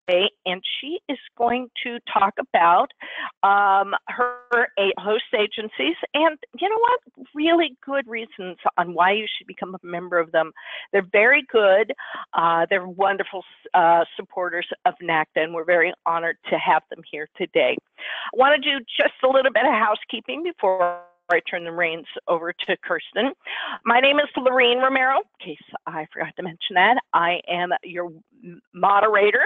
and she is going to talk about her host agencies and, you know what, really good reasons on why you should become a member of them. They're very good. They're wonderful supporters of NACTA, and we're very honored to have them here today. I want to do just a little bit of housekeeping before I turn the reins over to Kirsten. My name is Lorene Romero, in case I forgot to mention that. I am your moderator.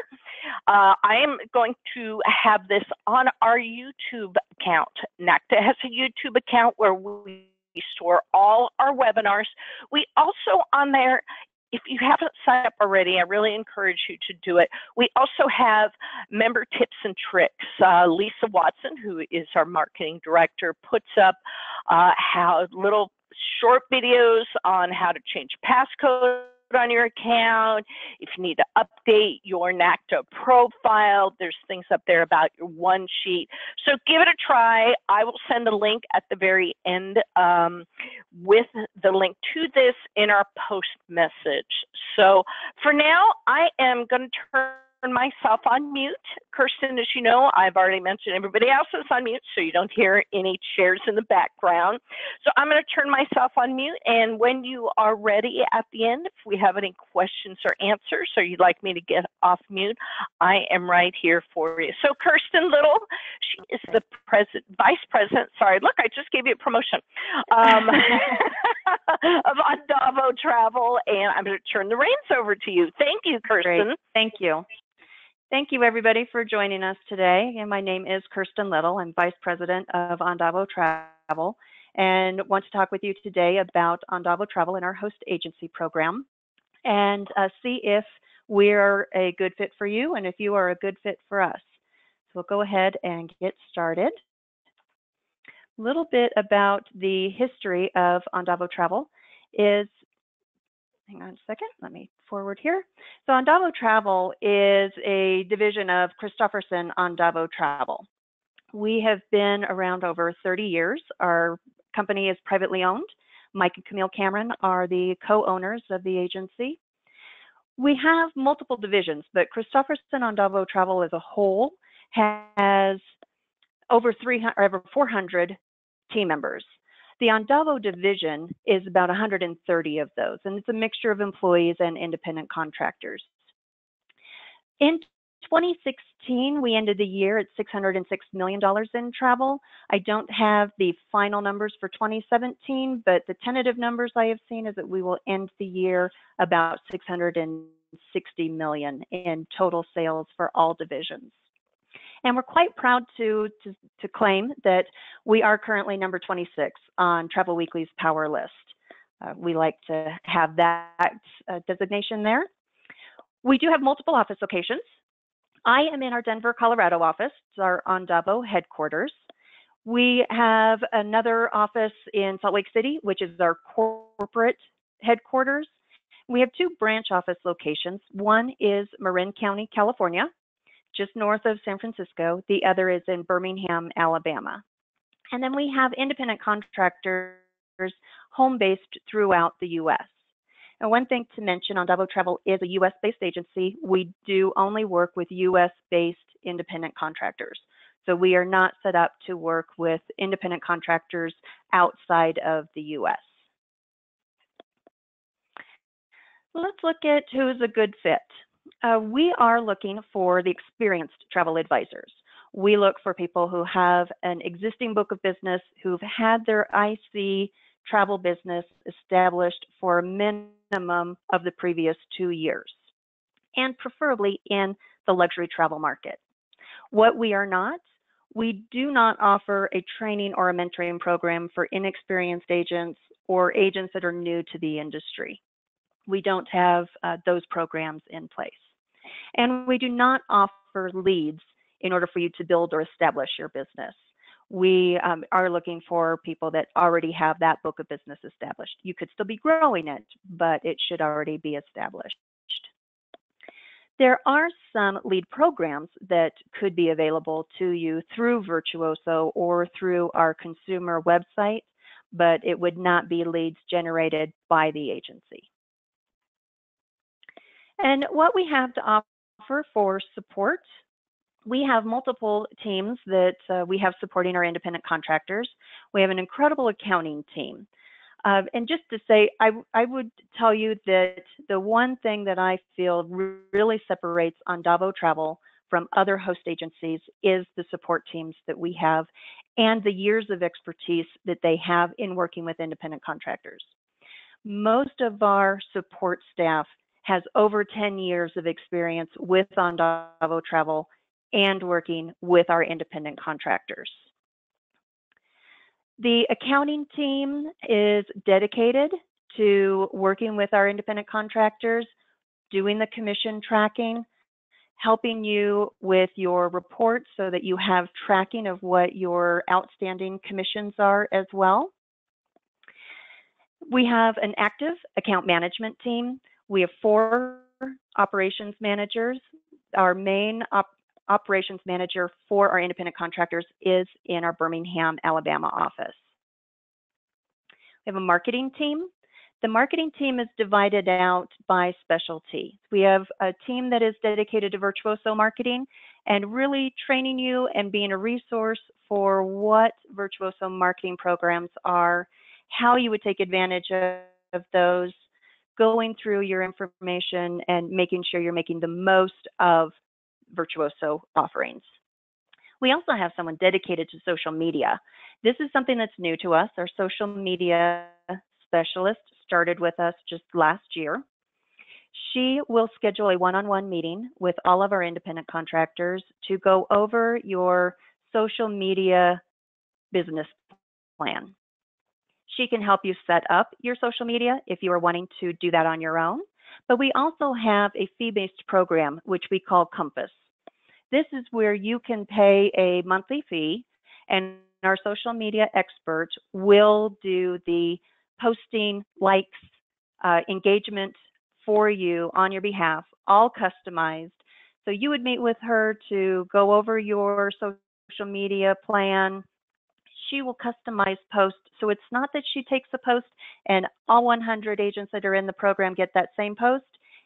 I am going to have this on our YouTube account. NACTA has a YouTube account where we store all our webinars. We also on there, if you haven't signed up already, I really encourage you to do it. We also have member tips and tricks. Lisa Watson, who is our marketing director, puts up how little short videos on how to change passcode on your account. If you need to update your NACTA profile, there's things up there about your one sheet. So give it a try. I will send a link at the very end with the link to this in our post message. So for now, I am going to turn myself on mute. Kirsten, as you know, I've already mentioned everybody else is on mute, so you don't hear any chairs in the background. So I'm going to turn myself on mute, and when you are ready at the end, if we have any questions or answers, or you'd like me to get off mute, I am right here for you. So Kirsten Little, she is the vice president, sorry, look, I just gave you a promotion, of Andavo Travel, and I'm going to turn the reins over to you. Thank you, Kirsten. Great. Thank you. Thank you, everybody, for joining us today. And my name is Kirsten Little. I'm Vice President of Andavo Travel and want to talk with you today about Andavo Travel and our host agency program and see if we're a good fit for you and if you are a good fit for us. So we'll go ahead and get started. A little bit about the history of Andavo Travel is, hang on a second, let me forward here. So Andavo Travel is a division of Christofferson Andavo Travel. We have been around over 30 years. Our company is privately owned. Mike and Camille Cameron are the co-owners of the agency. We have multiple divisions, but Christofferson Andavo Travel as a whole has over 400 team members. The Andavo division is about 130 of those, and it's a mixture of employees and independent contractors. In 2016, we ended the year at $606 million in travel. I don't have the final numbers for 2017, but the tentative numbers I have seen is that we will end the year about $660 million in total sales for all divisions. And we're quite proud to claim that we are currently number 26 on Travel Weekly's Power List. We like to have that designation there. We do have multiple office locations. I am in our Denver, Colorado office. It's our Andavo headquarters. We have another office in Salt Lake City, which is our corporate headquarters. We have two branch office locations. One is Marin County, California, just north of San Francisco. The other is in Birmingham, Alabama. And then we have independent contractors home-based throughout the U.S. And one thing to mention, Andavo Travel is a U.S.-based agency. We do only work with U.S.-based independent contractors. So we are not set up to work with independent contractors outside of the U.S. Let's look at who's a good fit. We are looking for the experienced travel advisors. We look for people who have an existing book of business, who've had their IC travel business established for a minimum of the previous 2 years, and preferably in the luxury travel market. What we are not, we do not offer a training or a mentoring program for inexperienced agents or agents that are new to the industry. We don't have those programs in place. And we do not offer leads in order for you to build or establish your business. We are looking for people that already have that book of business established. You could still be growing it, but it should already be established. There are some lead programs that could be available to you through Virtuoso or through our consumer website, but it would not be leads generated by the agency. And what we have to offer for support. We have multiple teams that we have supporting our independent contractors. We have an incredible accounting team. And just to say, I would tell you that the one thing that I feel really separates Andavo Travel from other host agencies is the support teams that we have and the years of expertise that they have in working with independent contractors. Most of our support staff has over 10 years of experience with Andavo Travel and working with our independent contractors. The accounting team is dedicated to working with our independent contractors, doing the commission tracking, helping you with your reports so that you have tracking of what your outstanding commissions are as well. We have an active account management team. We have 4 operations managers. Our main operations manager for our independent contractors is in our Birmingham, Alabama office. We have a marketing team. The marketing team is divided out by specialty. We have a team that is dedicated to Virtuoso marketing and really training you and being a resource for what Virtuoso marketing programs are, how you would take advantage of those, going through your information and making sure you're making the most of Virtuoso offerings. We also have someone dedicated to social media. This is something that's new to us. Our social media specialist started with us just last year. She will schedule a one-on-one meeting with all of our independent contractors to go over your social media business plan. She can help you set up your social media if you are wanting to do that on your own. But we also have a fee-based program, which we call Compass. This is where you can pay a monthly fee, and our social media expert will do the posting, likes, engagement for you on your behalf, all customized. So you would meet with her to go over your social media plan. She will customize posts. So it's not that she takes a post and all 100 agents that are in the program get that same post.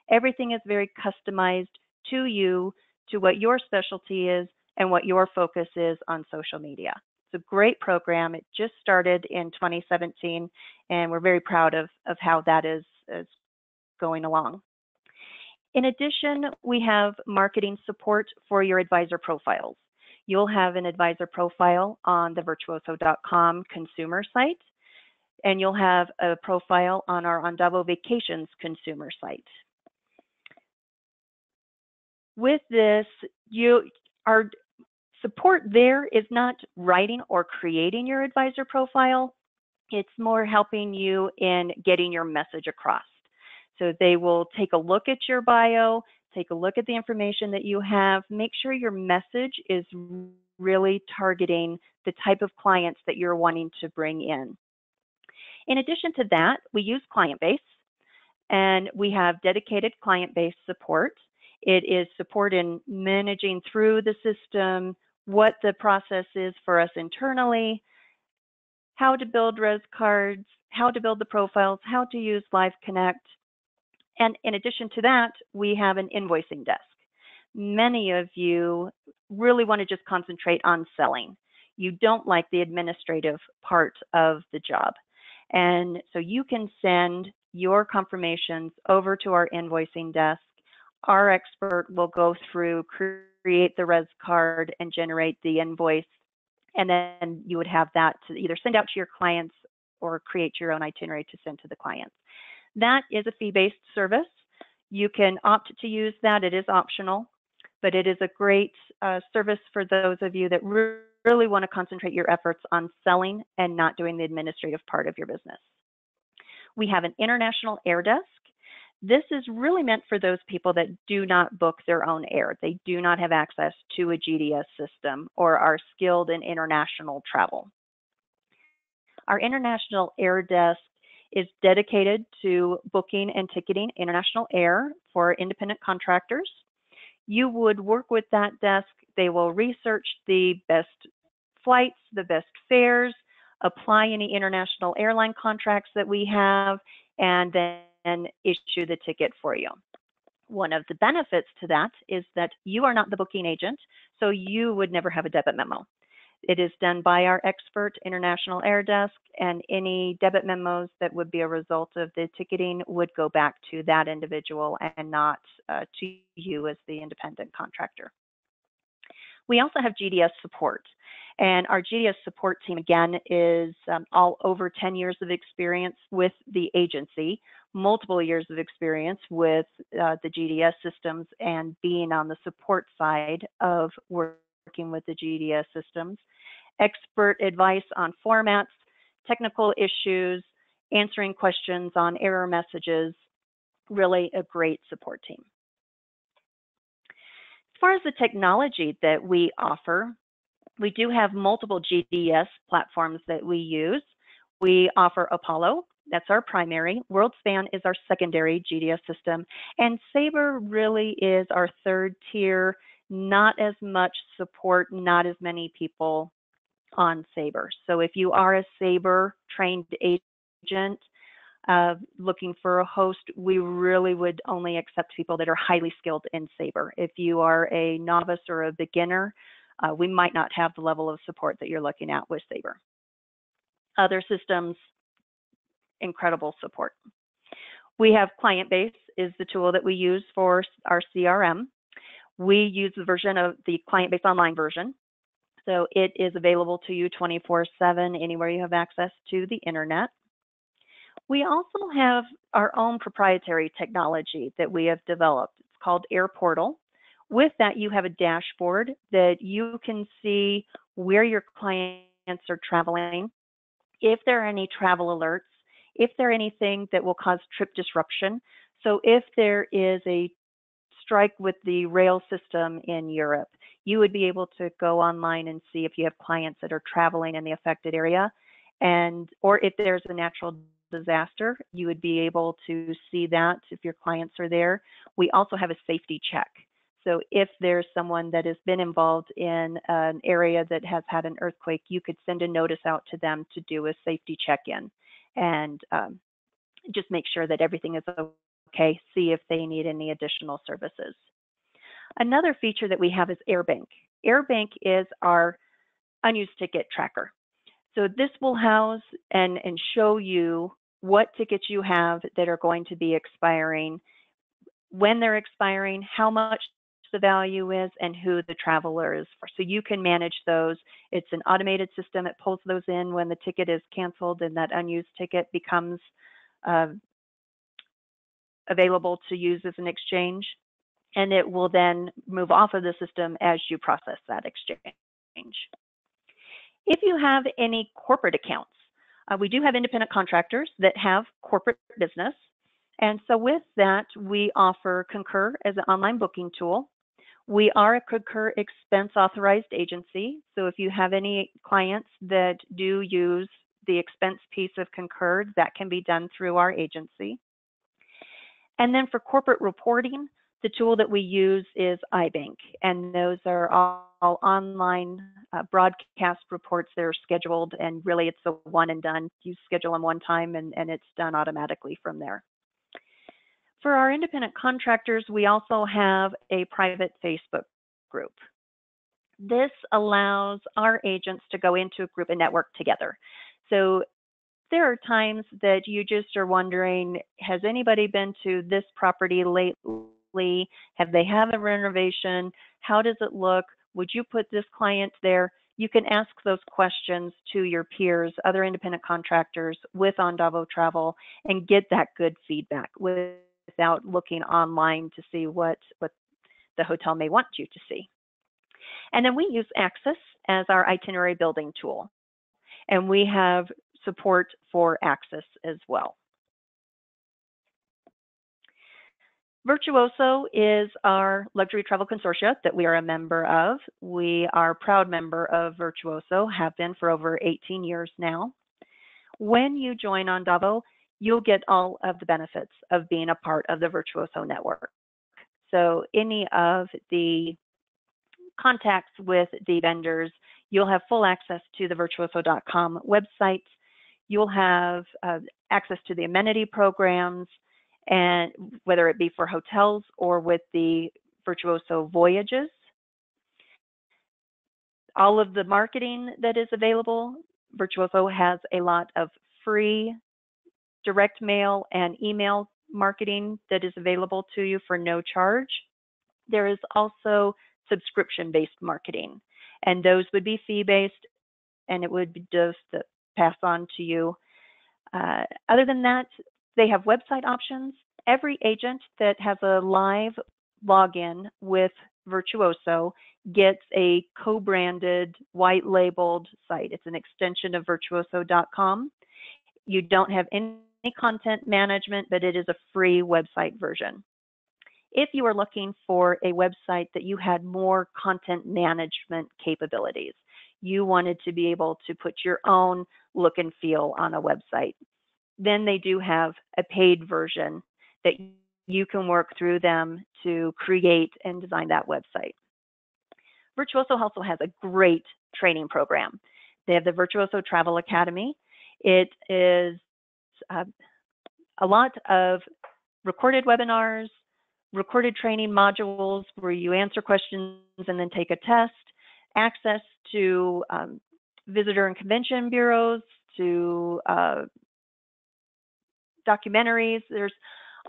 Everything is very customized to you, to what your specialty is and what your focus is on social media. It's a great program. It just started in 2017, and we're very proud of how that is going along. In addition, we have marketing support for your advisor profiles. You'll have an advisor profile on the virtuoso.com consumer site, and you'll have a profile on our Andavo Vacations consumer site. With this, our support there is not writing or creating your advisor profile. It's more helping you in getting your message across. So they will take a look at your bio, take a look at the information that you have, make sure your message is really targeting the type of clients that you're wanting to bring in. In addition to that, we use client base, and we have dedicated client base support. It is support in managing through the system, what the process is for us internally, how to build res cards, how to build the profiles, how to use Live Connect. And in addition to that, we have an invoicing desk. Many of you really want to just concentrate on selling. You don't like the administrative part of the job. And so you can send your confirmations over to our invoicing desk. Our expert will go through, create the res card, and generate the invoice. And then you would have that to either send out to your clients or create your own itinerary to send to the clients. That is a fee-based service. You can opt to use that. It is optional, but it is a great service for those of you that really want to concentrate your efforts on selling and not doing the administrative part of your business. We have an international air desk. This is really meant for those people that do not book their own air. They do not have access to a GDS system or are skilled in international travel. Our international air desk is dedicated to booking and ticketing international air for independent contractors. You would work with that desk. They will research the best flights, the best fares, apply any international airline contracts that we have, and then issue the ticket for you. One of the benefits to that is that you are not the booking agent, so you would never have a debit memo. It is done by our expert international air desk, and any debit memos that would be a result of the ticketing would go back to that individual and not to you as the independent contractor. We also have GDS support, and our GDS support team, again, is all over 10 years of experience with the agency, multiple years of experience with the GDS systems and being on the support side of working with the GDS systems, expert advice on formats, technical issues, answering questions on error messages, really a great support team. As far as the technology that we offer, we do have multiple GDS platforms that we use. We offer Apollo, that's our primary. WorldSpan is our secondary GDS system, and Sabre really is our third tier. Not as much support, not as many people on Sabre. So if you are a Sabre trained agent looking for a host, we really would only accept people that are highly skilled in Sabre. If you are a novice or a beginner, we might not have the level of support that you're looking at with Sabre. Other systems, incredible support. We have Client-Base is the tool that we use for our CRM. We use the version of the Client-Base Online version. So it is available to you 24/7 anywhere you have access to the internet. We also have our own proprietary technology that we have developed. It's called Air Portal. With that, you have a dashboard that you can see where your clients are traveling, if there are any travel alerts, if there are anything that will cause trip disruption. So if there is a strike with the rail system in Europe, you would be able to go online and see if you have clients that are traveling in the affected area, or if there's a natural disaster, you would be able to see that if your clients are there. We also have a safety check. So if there's someone that has been involved in an area that has had an earthquake, you could send a notice out to them to do a safety check-in and just make sure that everything is okay, see if they need any additional services. Another feature that we have is AirBank. AirBank is our unused ticket tracker. So this will house and show you what tickets you have that are going to be expiring, when they're expiring, how much the value is, and who the traveler is for. So you can manage those. It's an automated system. It pulls those in when the ticket is canceled and that unused ticket becomes available to use as an exchange. And it will then move off of the system as you process that exchange. If you have any corporate accounts, we do have independent contractors that have corporate business. And so with that, we offer Concur as an online booking tool. We are a Concur expense authorized agency. So if you have any clients that do use the expense piece of Concur, that can be done through our agency. And then for corporate reporting, the tool that we use is iBank, and those are all online broadcast reports that are scheduled, and really it's a one and done. You schedule them one time and it's done automatically from there. For our independent contractors, we also have a private Facebook group. This allows our agents to go into a group and network together. So there are times that you just are wondering, has anybody been to this property lately? Have they had a renovation? How does it look? Would you put this client there? You can ask those questions to your peers, other independent contractors with Andavo Travel, and get that good feedback without looking online to see what the hotel may want you to see. And then we use Access as our itinerary building tool. And we have support for Access as well. Virtuoso is our luxury travel consortia that we are a member of. We are a proud member of Virtuoso, have been for over 18 years now. When you join Andavo, you'll get all of the benefits of being a part of the Virtuoso network. So any of the contacts with the vendors, you'll have full access to the virtuoso.com website. You'll have access to the amenity programs, and whether it be for hotels or with the Virtuoso voyages. All of the marketing that is available, Virtuoso has a lot of free direct mail and email marketing that is available to you for no charge. There is also subscription-based marketing, and those would be fee-based, and it would be just pass on to you. Other than that, they have website options. Every agent that has a live login with Virtuoso gets a co-branded, white-labeled site. It's an extension of virtuoso.com. You don't have any content management, but it is a free website version. If you are looking for a website that you had more content management capabilities, you wanted to be able to put your own look and feel on a website, then they do have a paid version that you can work through them to create and design that website. Virtuoso also has a great training program. They have the Virtuoso Travel Academy. It is a lot of recorded webinars, recorded training modules where you answer questions and then take a test, access to visitor and convention bureaus, to documentaries. There's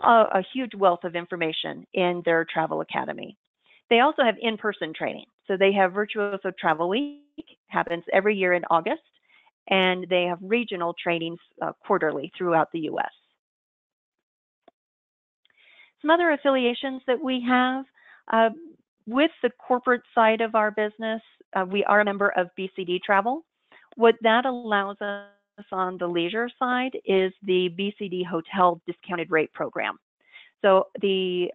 a huge wealth of information in their travel academy. They also have in-person training. So they have Virtuoso Travel Week, happens every year in August, and they have regional trainings quarterly throughout the U.S. Some other affiliations that we have with the corporate side of our business, we are a member of BCD Travel. What that allows us on the leisure side is the BCD Hotel Discounted Rate Program. So the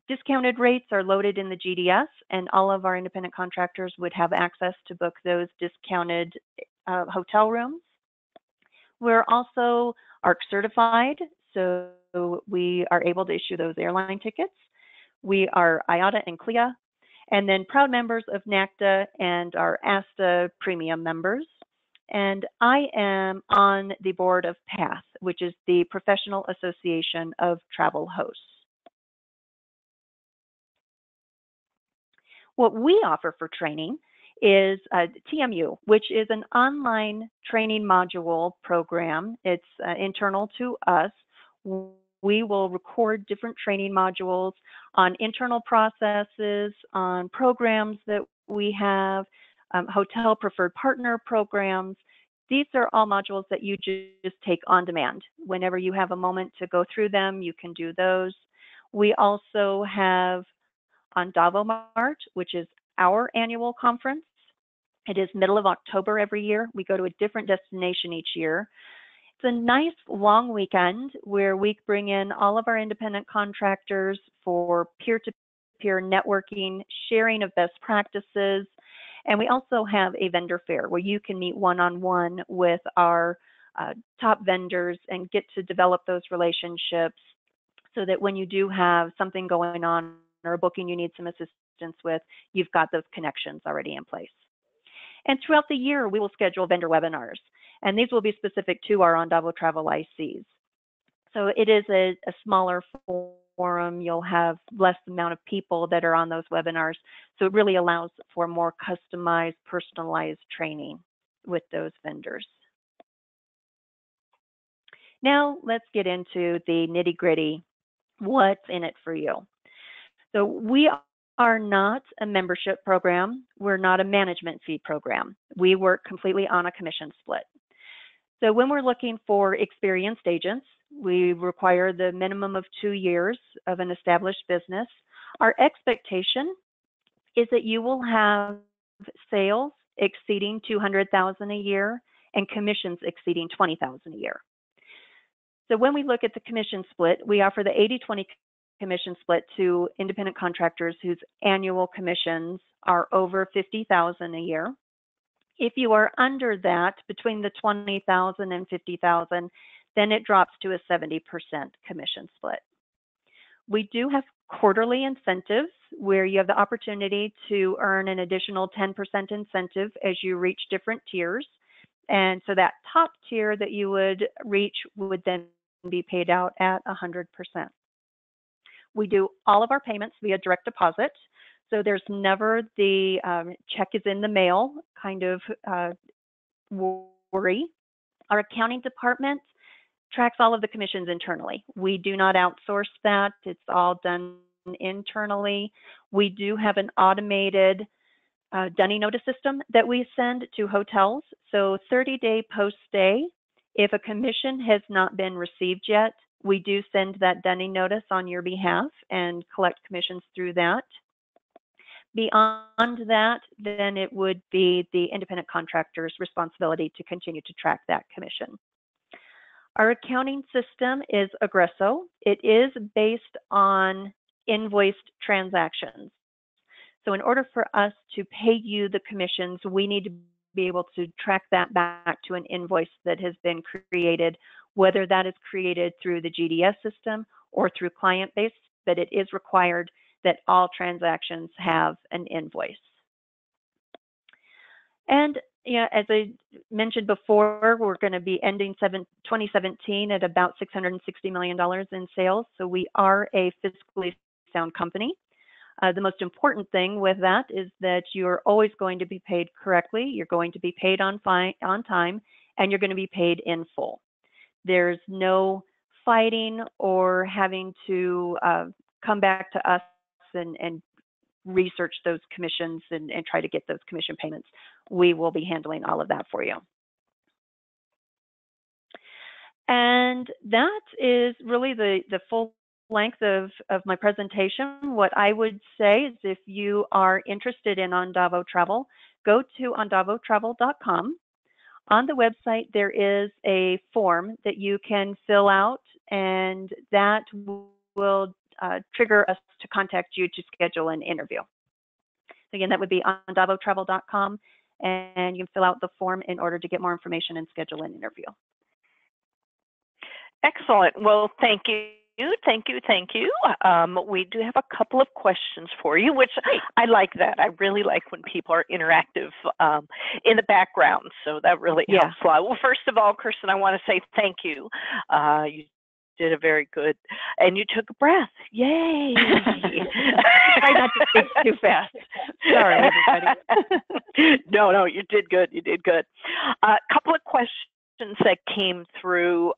discounted rates are loaded in the GDS, and all of our independent contractors would have access to book those discounted hotel rooms. We're also ARC certified, so we are able to issue those airline tickets. We are IATA and CLIA, and then proud members of NACTA and our ASTA premium members. And I am on the board of PATH, which is the Professional Association of Travel Hosts. What we offer for training is TMU, which is an online training module program. It's internal to us. We will record different training modules on internal processes, on programs that we have, hotel preferred partner programs. These are all modules that you just take on demand. Whenever you have a moment to go through them, you can do those. We also have Andavo March, which is our annual conference. It is middle of October every year. We go to a different destination each year. It's a nice long weekend where we bring in all of our independent contractors for peer-to-peer networking, sharing of best practices, and we also have a vendor fair where you can meet one-on-one with our top vendors and get to develop those relationships so that when you do have something going on or a booking you need some assistance with, you've got those connections already in place. And throughout the year, we will schedule vendor webinars, and these will be specific to our Andavo Travel ICs. So it is a smaller forum. You'll have less amount of people that are on those webinars. So it really allows for more customized, personalized training with those vendors. Now let's get into the nitty-gritty. What's in it for you? So we are not a membership program. We're not a management fee program. We work completely on a commission split. So when we're looking for experienced agents, we require the minimum of 2 years of an established business. Our expectation is that you will have sales exceeding $200,000 a year and commissions exceeding $20,000 a year. So when we look at the commission split, we offer the 80-20 commission split to independent contractors whose annual commissions are over $50,000 a year. If you are under that, between the $20,000 and $50,000, then it drops to a 70% commission split. We do have quarterly incentives where you have the opportunity to earn an additional 10% incentive as you reach different tiers. And so that top tier that you would reach would then be paid out at 100%. We do all of our payments via direct deposit. So there's never the check is in the mail kind of worry. Our accounting department tracks all of the commissions internally. We do not outsource that. It's all done internally. We do have an automated dunning notice system that we send to hotels. So 30-day post-stay, if a commission has not been received yet, we do send that dunning notice on your behalf and collect commissions through that. Beyond that, then it would be the independent contractor's responsibility to continue to track that commission. Our accounting system is Aggresso. It is based on invoiced transactions. So in order for us to pay you the commissions, we need to be able to track that back to an invoice that has been created, whether that is created through the GDS system or through client base, but it is required that all transactions have an invoice. And as I mentioned before, we're going to be ending 2017 at about $660 million in sales. So we are a fiscally sound company. The most important thing with that is that you're always going to be paid correctly. You're going to be paid on time, and you're going to be paid in full. There's no fighting or having to come back to us and research those commissions and try to get those commission payments. We will be handling all of that for you. And that is really the full length of my presentation. What I would say is if you are interested in Andavo Travel, go to andavotravel.com. On the website, there is a form that you can fill out, and that will trigger us to contact you to schedule an interview. Again, that would be andavotravel.com, and you can fill out the form in order to get more information and schedule an interview. Excellent. Well, thank you. Thank you. We do have a couple of questions for you, which I like that. I really like when people are interactive in the background, so that really helps a lot. Well, first of all, Kirsten, I want to say thank you. You did a very good, and you took a breath. Yay! Try not to speak too fast. Sorry, everybody. No, you did good. You did good. A couple of questions that came through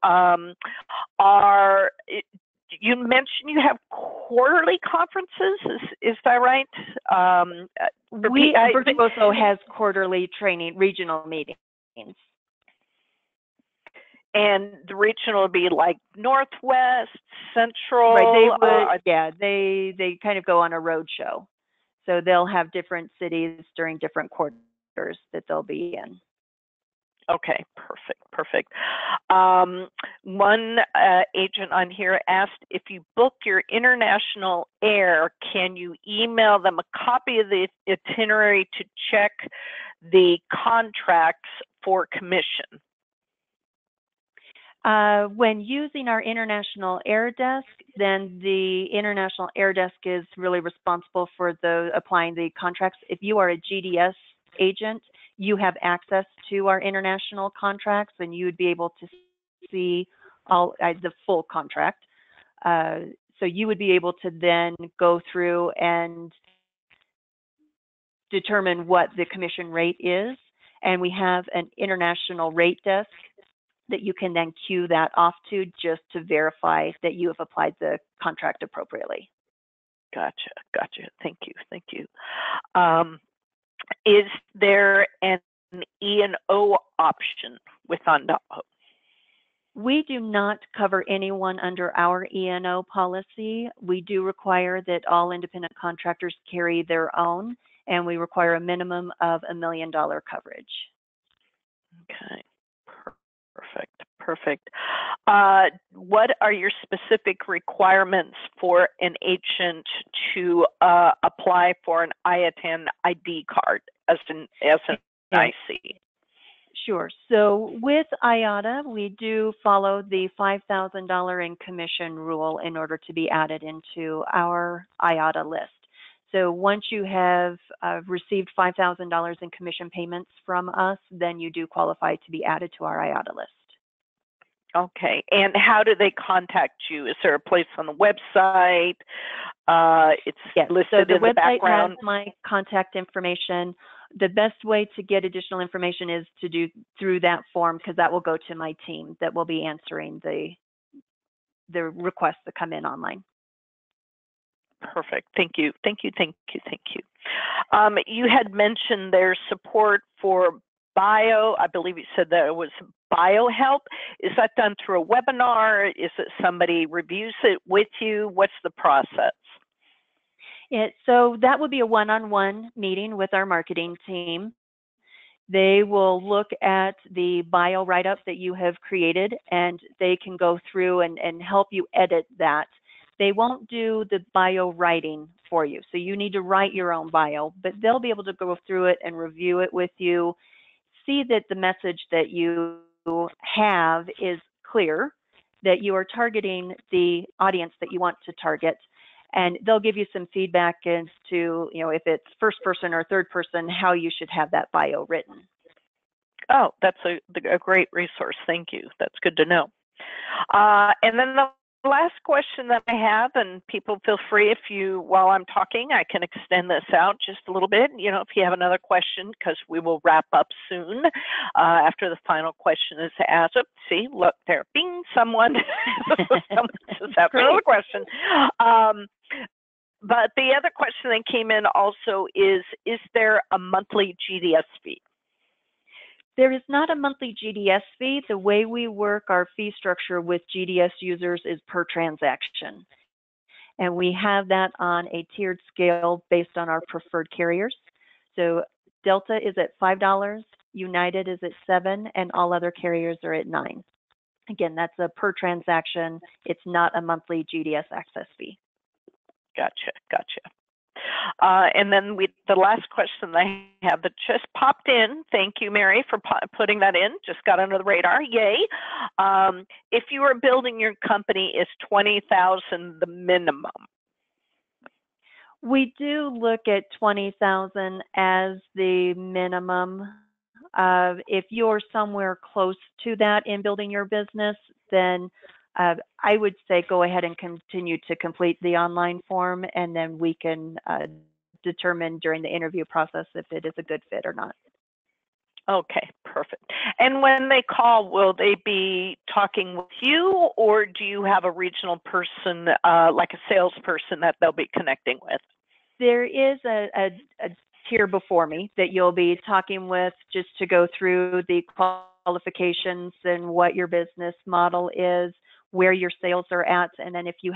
you mentioned you have quarterly conferences. Is that right? Virtuoso has quarterly training, regional meetings. And the regional would be like Northwest, Central. Right. They kind of go on a road show. So they'll have different cities during different quarters that they'll be in. Okay, perfect. One agent on here asked if you book your international air, can you email them a copy of the itinerary to check the contracts for commission? When using our international air desk, then the international air desk is really responsible for applying the contracts. If you are a GDS agent, you have access to our international contracts, and you would be able to see all the full contract. So you would be able to then go through and determine what the commission rate is. And we have an international rate desk that you can then queue that off to just to verify that you have applied the contract appropriately. Gotcha. Thank you. Is there an E&O option with Andavo? We do not cover anyone under our E&O policy. We do require that all independent contractors carry their own, and we require a minimum of $1 million coverage. Okay, perfect. What are your specific requirements for an agent to apply for an IATAN ID card as an IC? Sure. So with IATA, we do follow the $5,000 in commission rule in order to be added into our IATA list. So once you have received $5,000 in commission payments from us, then you do qualify to be added to our IATA list. Okay. And how do they contact you? Is there a place on the website? It's Yes. listed So in the the website background. has my contact information. The best way to get additional information is to do through that form, because that will go to my team that will be answering the requests that come in online. Perfect. Thank you. Thank you. Thank you. Thank you. You had mentioned there's support for bio. I believe you said that it was bio help. Is that done through a webinar? Is it somebody reviews it with you? What's the process? So that would be a one-on-one meeting with our marketing team. They will look at the bio write-up that you have created, and they can go through and help you edit that. They won't do the bio writing for you, so you need to write your own bio, but they'll be able to go through it and review it with you, see that the message that you have is clear, that you are targeting the audience that you want to target, and they'll give you some feedback as to, if it's first person or third person, how you should have that bio written. Oh, that's a great resource. Thank you. That's good to know. And then the last question that I have, and people feel free while I'm talking, I can extend this out just a little bit, if you have another question, because we will wrap up soon after the final question is asked. See, look there, bing, someone just asked another question. But the other question that came in also is there a monthly GDS fee? There is not a monthly GDS fee. The way we work our fee structure with GDS users is per transaction. And we have that on a tiered scale based on our preferred carriers. So Delta is at $5, United is at $7, and all other carriers are at $9. Again, that's a per transaction. It's not a monthly GDS access fee. Gotcha. And then the last question I have that just popped in, thank you, Mary, for putting that in, just got under the radar, yay. If you are building your company, is $20,000 the minimum? We do look at $20,000 as the minimum. If you're somewhere close to that in building your business, then I would say go ahead and continue to complete the online form, and then we can determine during the interview process if it is a good fit or not. Okay, perfect. And when they call, will they be talking with you, or do you have a regional person, like a salesperson, that they'll be connecting with? There is a tier before me that you'll be talking with, just to go through the qualifications and what your business model is, where your sales are at, and then if you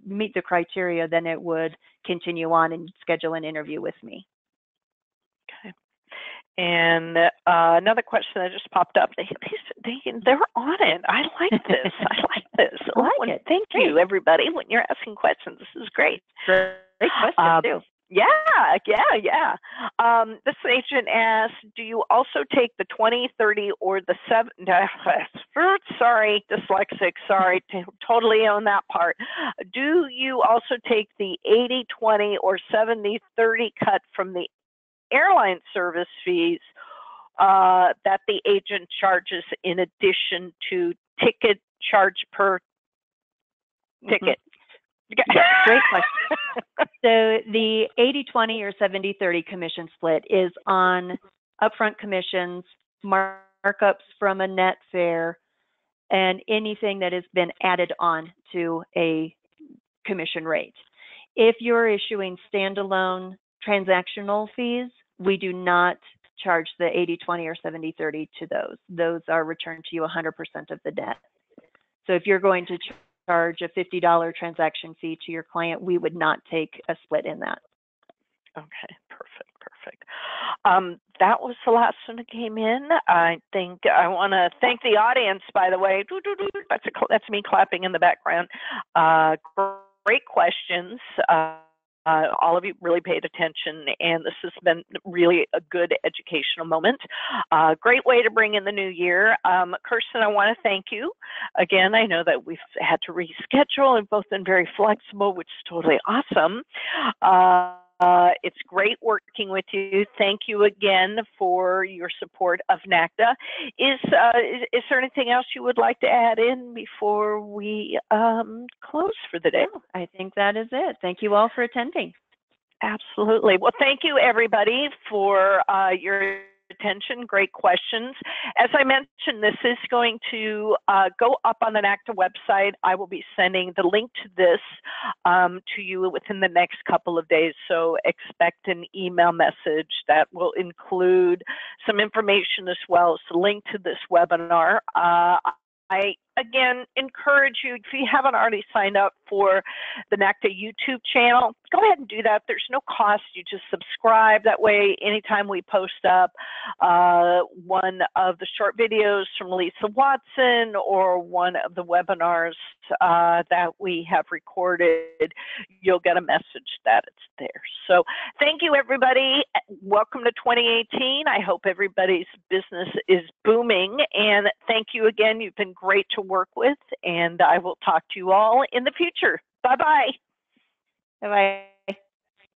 meet the criteria, then it would continue on and schedule an interview with me. Okay. And another question that just popped up. They're on it. I like this. Thank you, everybody. When you're asking questions, this is great. Great question too. Yeah. This agent asked, do you also take the 20, 30, or the 7? Sorry, dyslexic. Sorry, totally on that part. Do you also take the 80, 20, or 70, 30 cut from the airline service fees that the agent charges in addition to ticket charge per ticket? Yeah, great question. So the 80-20 or 70-30 commission split is on upfront commissions, markups from a net fare, and anything that has been added on to a commission rate. If you're issuing standalone transactional fees, we do not charge the 80-20 or 70-30 to those. Those are returned to you 100% of the net. So if you're going to charge a $50 transaction fee to your client, we would not take a split in that. Okay, perfect. That was the last one that came in. I think I want to thank the audience, by the way. That's me clapping in the background. Great questions. All of you really paid attention, and this has been really a good educational moment. Great way to bring in the new year. Kirsten, I want to thank you. Again, I know that we've had to reschedule and both been very flexible, which is totally awesome. It's great working with you. Thank you again for your support of NACTA. Is there anything else you would like to add in before we close for the day? No, I think that is it. Thank you all for attending. Absolutely. Well, thank you, everybody, for your attention. Great questions. As I mentioned, this is going to go up on the NACTA website. I will be sending the link to this to you within the next couple of days. So expect an email message that will include some information as well as the link to this webinar. I, again, encourage you, if you haven't already signed up for the NACTA YouTube channel, go ahead and do that. There's no cost. You just subscribe. That way, anytime we post up one of the short videos from Lisa Watson or one of the webinars that we have recorded, you'll get a message that it's there. So thank you, everybody. Welcome to 2018. I hope everybody's business is booming. And thank you again. You've been great to work with. And I will talk to you all in the future. Bye-bye. Bye-bye.